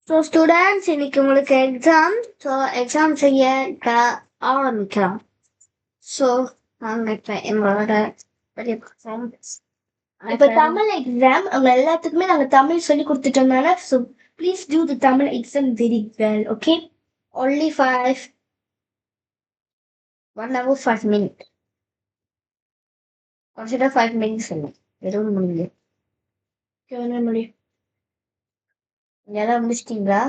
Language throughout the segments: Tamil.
ஸோ ஸ்டூடெண்ட்ஸ் இன்னைக்கு உங்களுக்கு எக்ஸாம். ஸோ எக்ஸாம் செய்ய ஆரம்பிக்கலாம். ஸோ நாங்கள் இப்போ எங்களோட பெரிய இப்போ தமிழ் எக்ஸாம் அவங்க எல்லாத்துக்குமே நாங்கள் தமிழ் சொல்லி கொடுத்துட்டோம்னால so please do the Tamil exam very well. Okay, only 1 hour 5 minutes. Consider 5 minutes இல்லை எதுவும் முடியுது. முடியும். எல்லாம் முடிச்சிட்டிங்களா?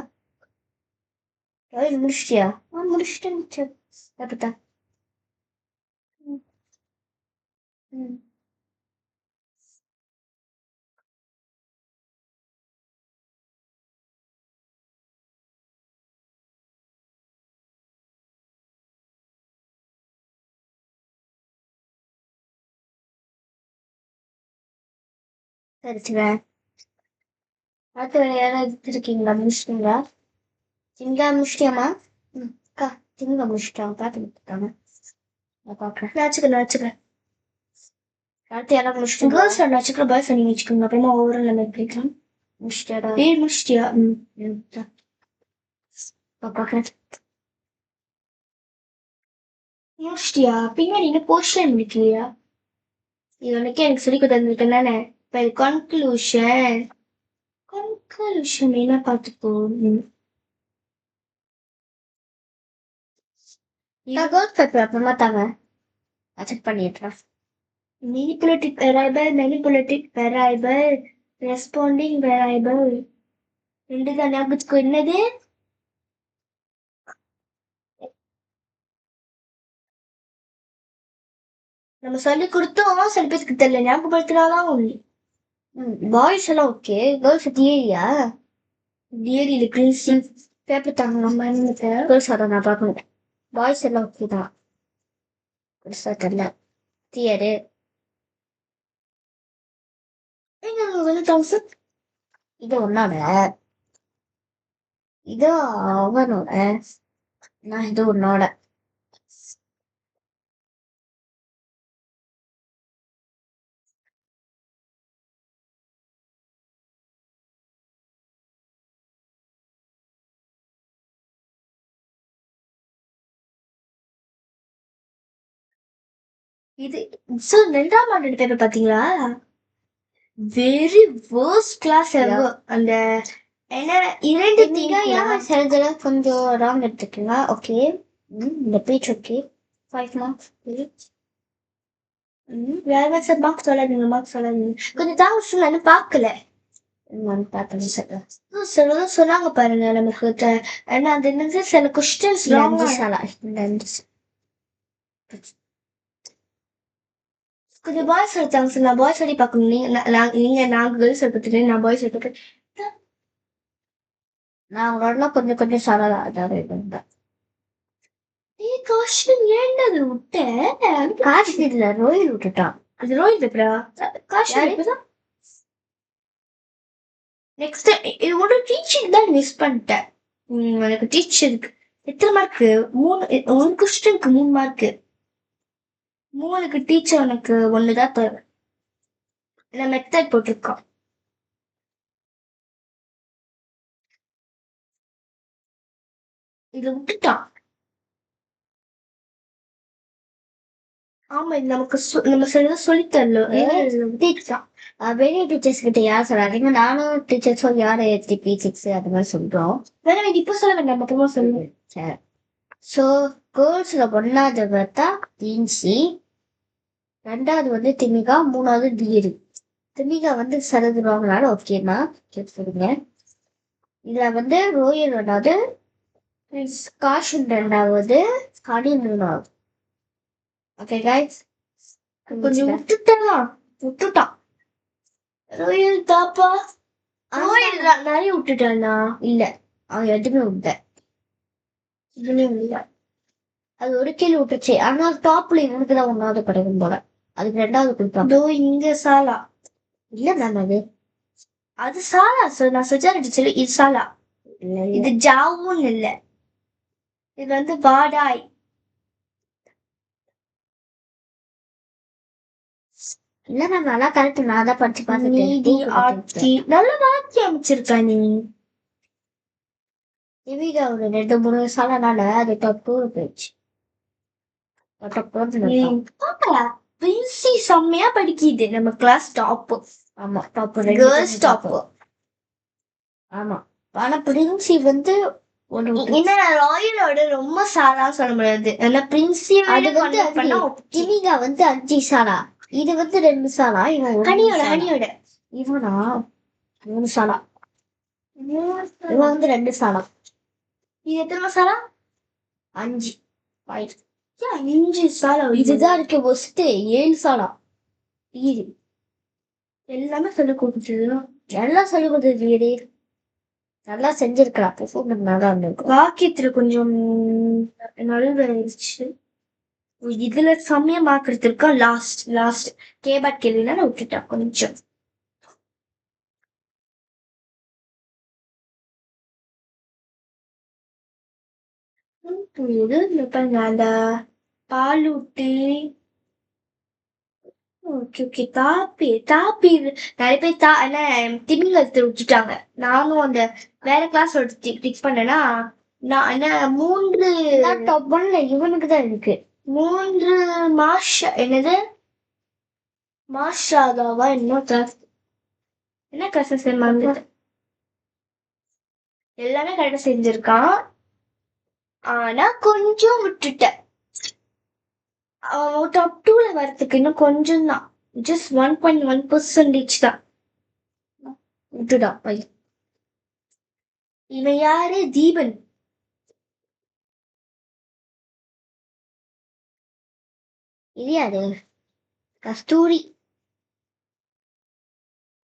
முடிச்சிட்டியா? முடிச்சிட்டேன். எப்பட்டா? சரிச்சுங்க. அடுத்த வேலையால எடுத்துருக்கீங்களா? முடிச்சிட்டீங்களா? திங்கா முடிச்சிட்டியாமா? அக்கா திங்க முடிச்சிட்டாங்க. பார்த்து கொடுத்துட்டாங்க. நான் பார்க்குறேன். வச்சுக்கிறேன். அடுத்து யாரும் முடிச்சிட்டு கேர்ள்ஸ் ஃப்ரெண்ட் வச்சுக்கிற பாய் ஃப்ரெண்ட் வச்சுக்கோங்க. அப்புறமா ஓவரால் நம்ம பிடிக்கலாம். முடிச்சிட்டாடா? முடிச்சிட்டியா? பார்க்குறேன். முடிச்சிட்டியா? பின்னாடி என்ன போர்ஷன் முடிக்கலையா? இது உனக்கு எனக்கு சொல்லி கொடுத்துருக்கேன் தானே. இப்போ கன்க்ளூஷன் என்ன பார்த்துக்கோ. கேர்ள்ஸ் பேப்பர் அப்புறமா தாங்க. செக் பண்ணிடுறேன். manipulative variable, responding variable. ரெண்டு தான் ஞாபகத்துக்கு என்னது? நம்ம சொல்லி கொடுத்தோம், சில பேருக்கு தெரியல, ஞாபகப்படுத்தினாதான் ஒண்ணு. பாய்ஸ் எல்லாம் ஓகே, கேர்ள்ஸ் தியரியா? தியரியில கிரீசி பேப்பர் தாங்க நம்ம கேர்ள்ஸ் அதை நான் பார்க்கணும். பாய்ஸ் எல்லாம் ஓகே தான். பெருசா தெரியல. தியரு இது உன்னோட, இது அவனோட, நான் இது உன்னோட. இது ரெண்டாம் ஆண்டு பேப்பர் பாத்தீங்களா? வெரி வேர்ஸ்ட் கிளாஸ் எவர். அந்த ஏன்னா இரண்டு சிலதுல கொஞ்சம் ராங் எடுத்துக்கீங்களா? ஓகே, இந்த பேஜ் ஓகே. 5 marks. வேற மார்க்ஸ் சொல்லாதீங்க, கொஞ்சம் தாங்க சொன்னாலும் பார்க்கல. சொன்னாங்க பாருங்க நமக்கு. ஏன்னா அது என்னது சில கொஸ்டின்ஸ் கொஞ்சம் பாய்ஸ் எடுத்தாங்க சார். நான் பாய்ஸ் சொல்லி பார்க்கணும். நாங்க கேர்ள்ஸ் எடுத்துட்டு நான் பாய்ஸ் எடுத்துட்டு நான் உங்களோட கொஞ்சம் சொல்லலாம். அதாவது ஏன்டா விட்ட? காஷ்மீர்ல ரோஹில் விட்டுட்டான். அது ரோஹில் பேப்பரா? காஷ்மீர் நெக்ஸ்ட் ஒரு டீச்சிங் தான் மிஸ் பண்ணிட்டேன். எனக்கு டீச்சருக்கு எத்தனை மார்க்கு? 3. ஒரு கொஸ்டினுக்கு 3 மார்க்கு. 3க்கு டீச்சர் உனக்கு 1 தான் தரும். இல்லை மெத்தட் போட்டிருக்கான். இது விட்டுட்டான். ஆமா, இது நமக்கு நம்ம சொல்லித்தரல. வெளிய டீச்சர்ஸ் கிட்ட யார் சொல்லாதீங்க. நானும் டீச்சர்ஸும் யார் P6 அது மாதிரி சொல்றோம். வேற இப்ப சொல்ல வேண்டாம், அப்புறமா சொல்லுவேன். சரி. ஸோ கேர்ள்ஸ்ல 1வது பார்த்தா தீன்சி, 2வது வந்து திமிகா, 3வது டியரி. திமிகா வந்து சரதுவாங்கனால ஓகேனா சொல்லுங்க. இதுல வந்து ரோயல் 1வது, காஷன் 2வது, ஹனி 3வது. ஓகே கைஸ், கொஞ்சம் விட்டுட்டான். ரோயல் தாப்பா ரோயல் நிறைய விட்டுட்டானா? இல்ல, அவன் எதுவுமே விட்ட. அது ஒரு கேள்வி விட்டுச்சு. ஆனா டாப்ல இவனுக்குதான் 1வது கிடைக்கும் போல. அதுக்கு 2வது கொடுப்பாங்க. இங்க சாலா இல்ல தானே அது சாலா சார். நான் சுஜாரிட்டு சொல்லி இது சாலா. இது ஜாவும் இல்ல, இது வந்து வாடாய். இல்ல நான் நல்லா கரெக்ட். நான் தான் படிச்சு பார்த்துட்டேன். நல்ல வாக்கி அமைச்சிருக்கா நீ. இவங்க ஒரு 2-3 சாலனால அது டாப் 2 போயிடுச்சு. டாப் 2 பிரின்சி செம்மையா படிக்குது நம்ம கிளாஸ் டாப். ஆமா டாப் கேர்ள்ஸ் டாப். ஆமா ஆனா பிரின்சி வந்து என்ன ராயலோட ரொம்ப சாலா சொல்ல முடியாது. ஏன்னா பிரின்சி அது வந்து பண்ணா இவங்க வந்து 5 சாலா, இது வந்து 2 சாலா, ஹனியோட இவனா 3 சாலா, இவன் வந்து 2 சாலா. இது எத்தனை சாலா? 5 5 சாலா. இதுதான் இருக்கு ஃபர்ஸ்ட் 7 சாலா. இது எல்லாமே சொல்லி கொடுத்துது. எல்லாம் சொல்லி கொடுத்தது. நல்லா செஞ்சிருக்கா. பெர்ஃபார்மன்ஸ் நல்லா இருந்திருக்கு. வாக்கியத்துல கொஞ்சம் நழுவாயிருச்சு. இதுல செம்மையா மார்க் எடுத்திருக்கா. லாஸ்ட் கேபாட் கேள்வினா நான் விட்டுட்டேன் கொஞ்சம். அந்த பாலூட்டி ஓகே தாப்பி நிறைய பேர் திமிங்கலத்தை விட்டுட்டாங்க. நானும் அந்த வேற கிளாஸ் டிக் பண்ணேன்னா நான் என்ன 3 டாப் 1ல இவனுக்கு தான் இருக்கு. 3 மாஷா என்னது மாஷாதாவா இன்னும் கிளாஸ் என்ன கிளாஸ் எல்லாமே கரெக்டா செஞ்சிருக்கான். ஆனா கொஞ்சம் விட்டுட்டேன். டாப் 2ல வரதுக்கு இன்னும் கொஞ்சம் தான். ஜஸ்ட் 1.1% தான் விட்டுடான். இவன் யாரு? தீபன். இது யாரு? கஸ்தூரி.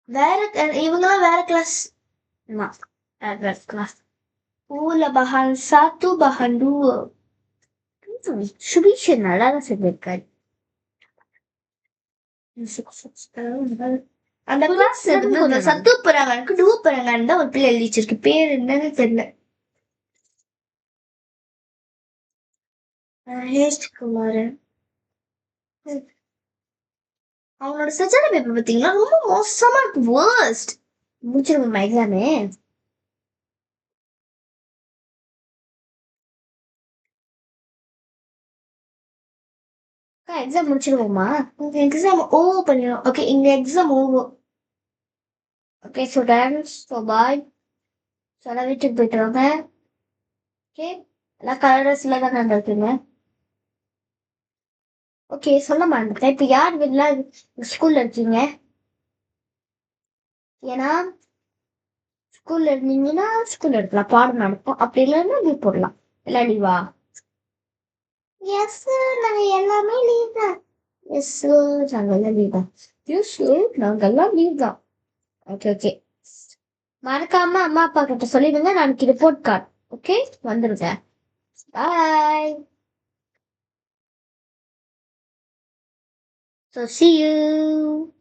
வேற இவங்கெல்லாம் வேற கிளாஸ். கிளாஸ் ஊர்ல பஹான் 1 பஹான் 2. சுபீஷன் நல்லா தான் செஞ்சிருக்காரு. அந்த கிளாஸ் சத்து பராங்கனுக்கு டூ பராங்கன்னு தான் ஒரு பிள்ளை எழுதி வச்சிருக்கு. பேர் என்னன்னு தெரியல. குமார் அவனோட சஜான பேப்பர் பார்த்தீங்கன்னா ரொம்ப மோசமா இருக்கு. வேர்ஸ்ட். முடிச்சிருக்கோமா எக்ஸாமே? எக்ஸாம் முடிச்சிருவோமா? எக்ஸாம் ஓவர் பண்ணிடும். ஓகே இங்க எக்ஸாம் ஓவர். ஓகே ஸ்டூடெண்ட்ஸ் பாய். சொல்ல வீட்டுக்கு போயிட்டு வாங்க. ஓகே எல்லாம் கலர்ஸ்ல தான் நடக்குங்க. ஓகே சொல்ல மாட்டேன். இப்போ யார் வீட்டுல ஸ்கூல்ல இருக்கீங்க? ஏன்னா ஸ்கூல்ல இருந்தீங்கன்னா ஸ்கூல்ல இருக்கலாம், பாடம் நடக்கும். அப்படி இல்லைன்னா லீவ் போடலாம். இல்லை லீவா? எஸ் நாங்க எல்லாமே லீவ் தான். எஸ் நாங்கெல்லாம் லீவ் தான். எஸ் நாங்கெல்லாம் லீவ் தான். ஓகே மறக்காம அம்மா அப்பா கிட்ட சொல்லிடுங்க. நாளைக்கு ரிப்போர்ட் கார்டு ஓகே வந்துருங்க. பாய். So see you.